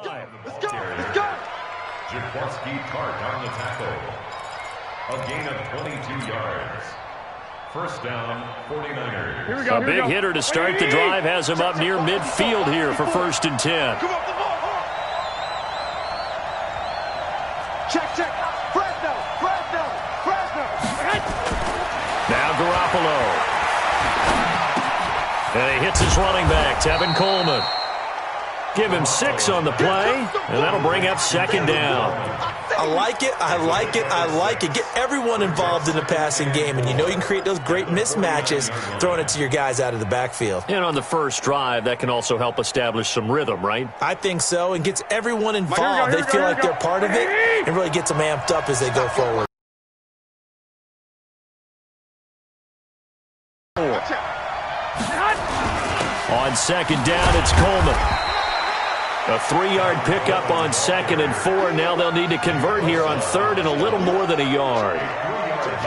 drive. Let's go. Let's go. Jaworski Tart on the tackle. A gain of 22 yards. First down, 49ers. Here we go. A big hitter to start the drive has him up near midfield here for 1st and 10. Come on, come on. Check. Fresno. Now Garoppolo. And he hits his running back, Tevin Coleman. Give him 6 on the play, and that'll bring up 2nd down. I like it. Get everyone involved in the passing game, and you know you can create those great mismatches throwing it to your guys out of the backfield. And on the first drive, that can also help establish some rhythm, right? I think so, and gets everyone involved. They feel like they're part of it, and really gets them amped up as they go forward. On 2nd down, it's Coleman. A 3-yard pickup on 2nd and 4. Now they'll need to convert here on 3rd and a little more than a yard.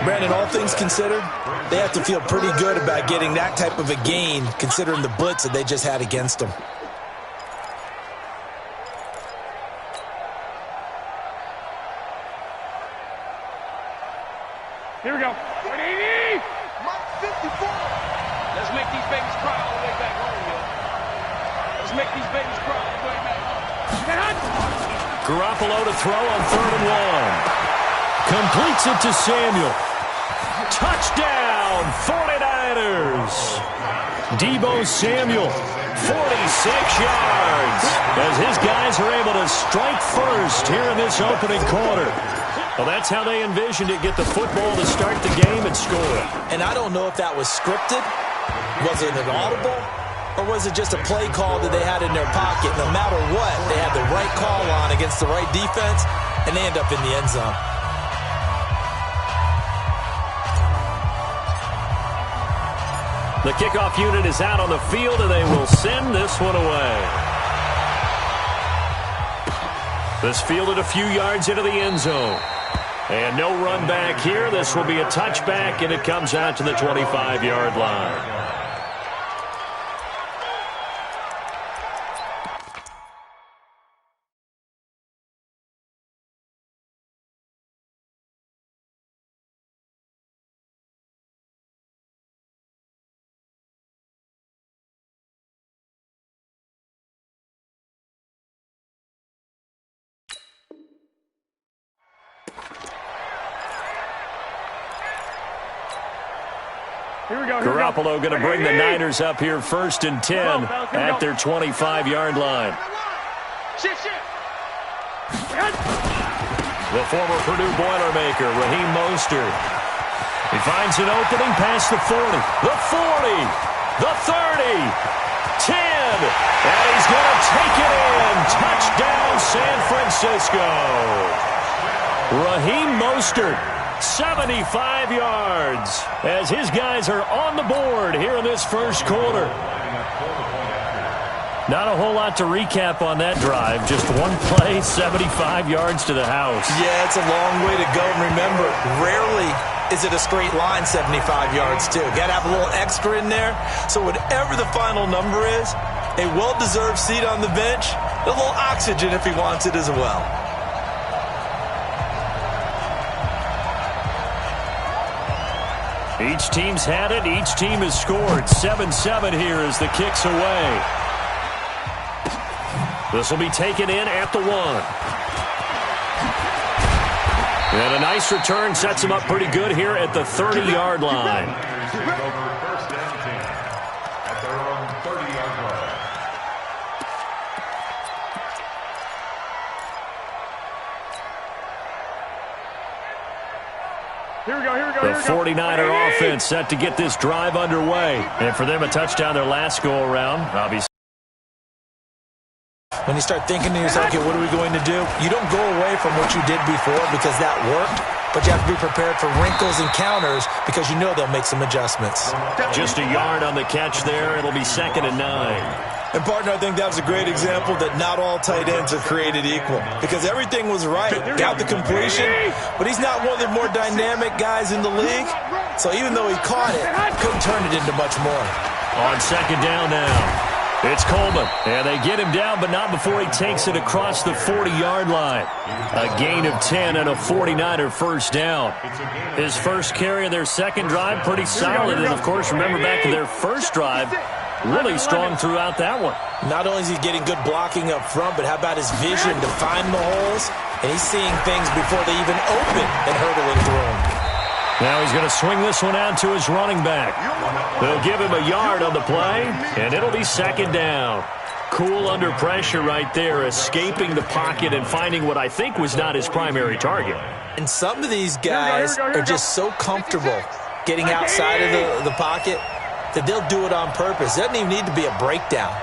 Brandon, all things considered, they have to feel pretty good about getting that type of a gain, considering the blitz that they just had against them. Here we go. 180. Mike 54. Let's make these babies cry all the way back home, yo. Let's make these babies cry all the way back home. Garoppolo to throw on 3rd and 1. Completes it to Samuel. Touchdown, 49ers. Deebo Samuel, 46 yards, as his guys are able to strike first here in this opening quarter. Well, that's how they envisioned it, get the football to start the game and score. And I don't know if that was scripted. Was it an audible? Or was it just a play call that they had in their pocket? No matter what, they had the right call on against the right defense, and they end up in the end zone. The kickoff unit is out on the field, and they will send this one away. This fielded a few yards into the end zone. And no run back here. This will be a touchback, and it comes out to the 25-yard line. Here we go. Garoppolo going to bring the Niners up here 1st and 10 at their 25-yard line. The former Purdue Boilermaker, Raheem Mostert. He finds an opening past the 40, the 40, the 30, 10, and he's going to take it in. Touchdown, San Francisco. Raheem Mostert, 75 yards, as his guys are on the board here in this first quarter. Not a whole lot to recap on that drive. Just one play, 75 yards to the house. Yeah, it's a long way to go. And remember, rarely is it a straight line 75 yards, too. Got to have a little extra in there. So whatever the final number is, a well-deserved seat on the bench, a little oxygen if he wants it as well. Each team's had it. Each team has scored. 7-7 here as the kick's away. This will be taken in at the 1. And a nice return sets him up pretty good here at the 30-yard line. First down team at their own 30-yard line. Here we go. The 49er offense set to get this drive underway. And for them, a touchdown their last go-around. Obviously. When you start thinking to yourself, okay, what are we going to do? You don't go away from what you did before because that worked, but you have to be prepared for wrinkles and counters because you know they'll make some adjustments. Just a yard on the catch there. It'll be 2nd and 9. And, partner, I think that was a great example that not all tight ends are created equal because everything was right. Got the completion, but he's not one of the more dynamic guys in the league. So even though he caught it, couldn't turn it into much more. On 2nd down now. It's Coleman, and they get him down, but not before he takes it across the 40-yard line. A gain of 10 and a 49er first down. His first carry of their second drive, pretty solid. And, of course, remember back to their first drive, really strong throughout that one. Not only is he getting good blocking up front, but how about his vision to find the holes? And he's seeing things before they even open and hurdling through them. Now he's going to swing this one out to his running back. They'll give him a yard on the play, and it'll be second down. Cool under pressure right there, escaping the pocket and finding what I think was not his primary target. And some of these guys are just so comfortable getting outside of the pocket that they'll do it on purpose. It doesn't even need to be a breakdown.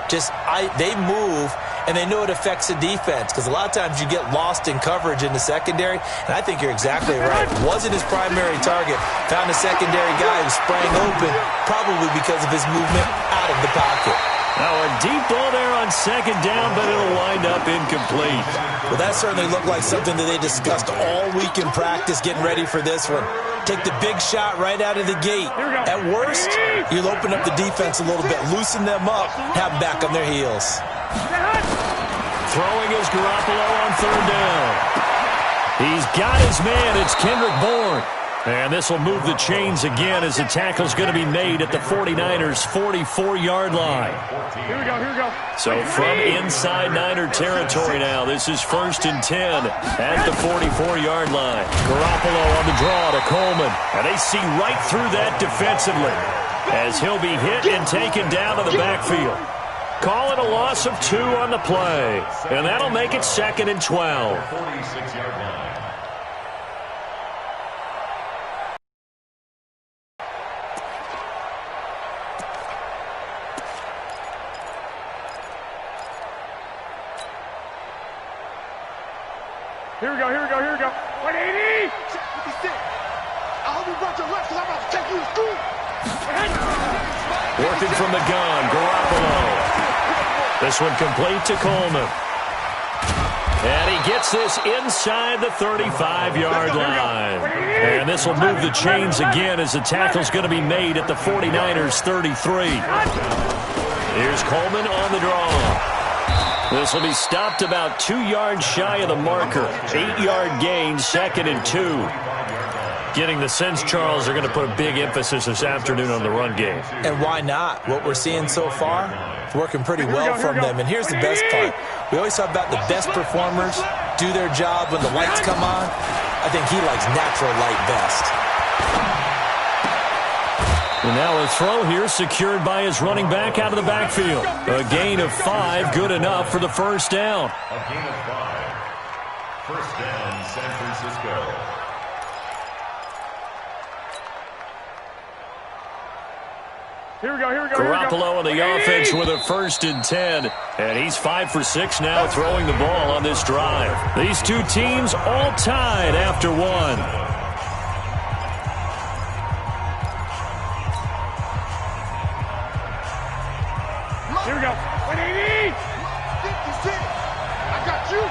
They move, and they know it affects the defense, because a lot of times you get lost in coverage in the secondary, and I think you're exactly right. Wasn't his primary target. Found a secondary guy who sprang open, probably because of his movement out of the pocket. Now a deep ball there on second down, but it'll wind up incomplete. Well, that certainly looked like something that they discussed all week in practice, getting ready for this one. Take the big shot right out of the gate. At worst, you'll open up the defense a little bit, loosen them up, have them back on their heels. Throwing is Garoppolo on third down. He's got his man. It's Kendrick Bourne. And this will move the chains again as the tackle's going to be made at the 49ers' 44-yard line. Here we go. So from inside Niner territory now, this is 1st and 10 at the 44-yard line. Garoppolo on the draw to Coleman. And they see right through that defensively as he'll be hit and taken down to the backfield. Call it a loss of 2 on the play. And that'll make it 2nd and 12. 46-yard line. Here we go. 180! 56. I hope you brought your left, because I'm about to take you to school. Working from the gun, Garoppolo. This one complete to Coleman. And he gets this inside the 35-yard line. And this will move the chains again as the tackle's going to be made at the 49ers' 33. Here's Coleman on the draw. This will be stopped about 2 yards shy of the marker. 8-yard gain, 2nd and 2. Getting the sense, Charles, they're going to put a big emphasis this afternoon on the run game. And why not? What we're seeing so far, it's working pretty well from them. And here's the best part. We always talk about the best performers do their job when the lights come on. I think he likes natural light best. And now a throw here secured by his running back out of the backfield. A gain of 5, good enough for the first down. A gain of 5. First down, San Francisco. Here we go. Garoppolo on the offense with a 1st and 10. And he's 5 for 6 now throwing the ball on this drive. These two teams all tied after 1. Here we go. 180! 56. I got you.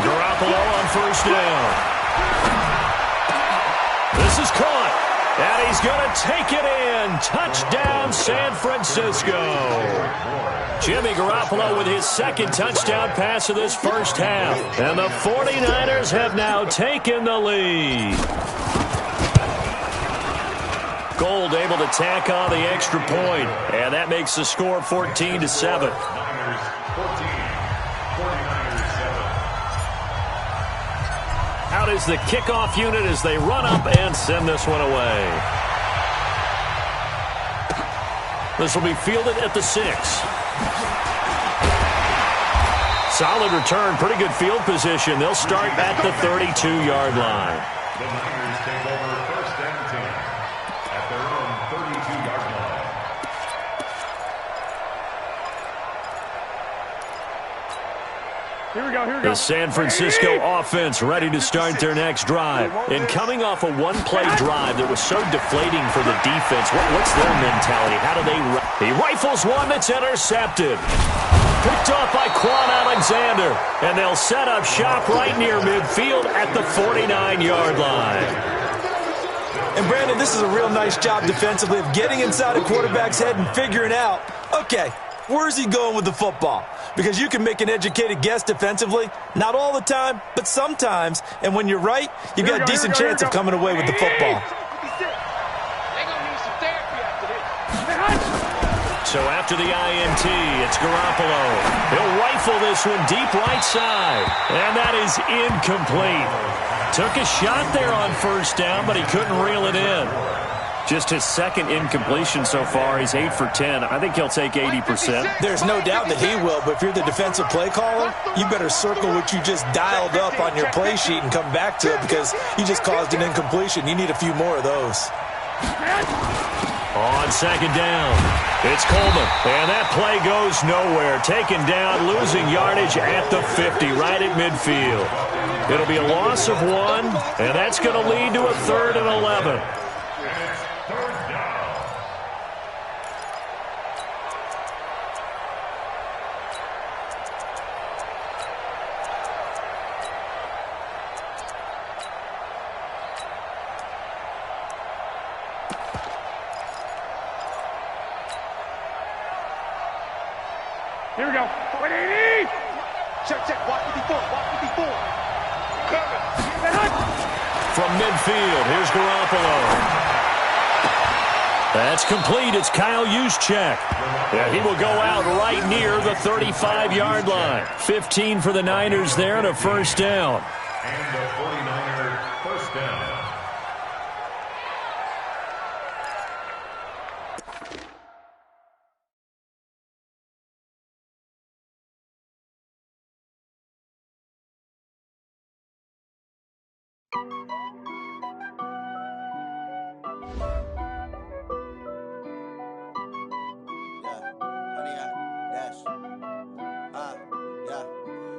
Garoppolo on first down. This is caught. And he's going to take it in. Touchdown, San Francisco. Jimmy Garoppolo with his 2nd touchdown pass of this first half. And the 49ers have now taken the lead. Gold able to tack on the extra point, and that makes the score 14-7. Niners 14, 49ers 7. Out is the kickoff unit as they run up and send this one away. This will be fielded at the 6. Solid return, pretty good field position. They'll start at the 32-yard line. The Niners take over 1st and 10 at their own 32-yard line. Here we go. The San Francisco offense ready to start their next drive. And coming off a one-play drive that was so deflating for the defense, what's their mentality? How do they... He rifles one that's intercepted. Picked off by Quan Alexander. And they'll set up shop right near midfield at the 49-yard line. And, Brandon, this is a real nice job defensively of getting inside a quarterback's head and figuring out, okay, where's he going with the football? Because you can make an educated guess defensively, not all the time, but sometimes. And when you're right, you've got a decent chance of coming away with the football. So after the INT, it's Garoppolo. He'll rifle this one deep right side. And that is incomplete. Took a shot there on first down, but he couldn't reel it in. Just his second incompletion so far. He's 8 for 10. I think he'll take 80%. There's no doubt that he will, but if you're the defensive play caller, you better circle what you just dialed up on your play sheet and come back to it because you just caused an incompletion. You need a few more of those. On second down, it's Coleman. And that play goes nowhere. Taken down, losing yardage at the 50, right at midfield. It'll be a loss of 1, and that's going to lead to a 3rd and 11. Here we go. 180. Check. Watch 54. Watch 54. From midfield, here's Garoppolo. That's complete. It's Kyle Juszczyk. Yeah, he will go out right near the 35-yard line. 15 for the Niners there and a first down. And the 49er first down.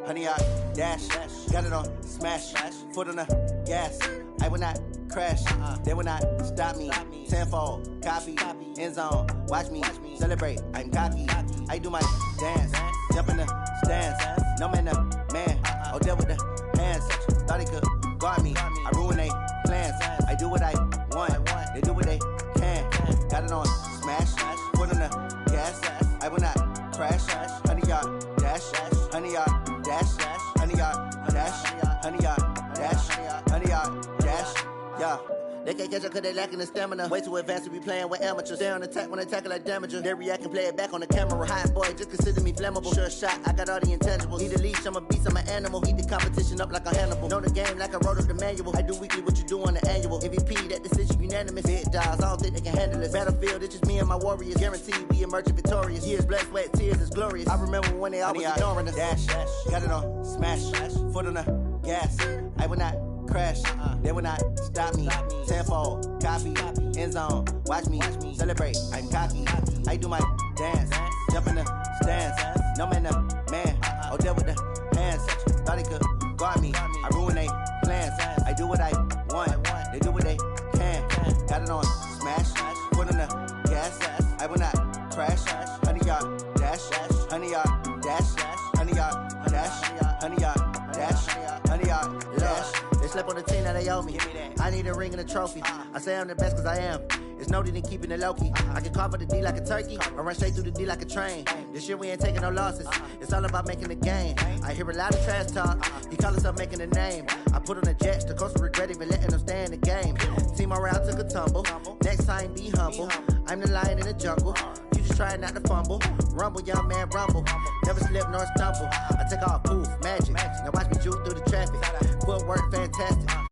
Honey, I dash, got it on smash, foot on the gas. I will not crash, they will not stop me. Tenfold, copy, end zone, watch me celebrate. I'm cocky, I do my dance, jump in the stands. No man, oh, deal with the hands. Thought he could guard me, I ruin they plans. I do what I want, they do what they can. Got it on smash, foot on the gas. I will not crash, honey, y'all dash, honey, y'all dash, honey, y'all dash, honey, y'all dash, honey, y'all dash, yeah. They can't catch up cause they lacking the stamina. Way too advanced to be playing with amateurs. Stay on attack when they tackle like damager. They react and play it back on the camera. Hot boy, just consider me flammable. Sure shot, I got all the intangibles. Need a leash, I'm a beast, I'm an animal. Heat the competition up like a Hannibal. Know the game like I wrote up the manual. I do weekly what you do on the annual. MVP, that decision unanimous. Big dogs, I don't think they can handle this. Battlefield, it's just me and my warriors. Guaranteed we emerging victorious. Years, blood, sweat, tears, it's glorious. I remember when they always ignoring us. Dash, got it on smash, foot on the gas. I will not crash, they will not stop me. Tenfold, copy, end zone, watch me celebrate. I'm cocky, I do my dance, jump in the stands. No man, oh, deal with the hands. Thought he could guard me, I ruin they plans. I do what I want, they do what they can. Got it on smash, foot on the gas. I will not crash, honey, y'all dash, honey, y'all dash, honey, y'all dash, honey, y'all dash, honey, y'all dash. They slept on the team that they owe me. I need a ring and a trophy. I say I'm the best cause I am. It's no need in keeping it low-key. I can carve up the D like a turkey or run straight through the D like a train. This year we ain't taking no losses. It's all about making the game. I hear a lot of trash talk. He call himself making a name. I put on the Jets. The coach will regret even letting them stay in the game. Team morale took a tumble. Next time be humble. I'm the lion in the jungle. You just trying not to fumble. Rumble, young man, rumble. Never slip nor stumble. I take off, poof, magic. Now watch me juke through the traffic. Footwork fantastic.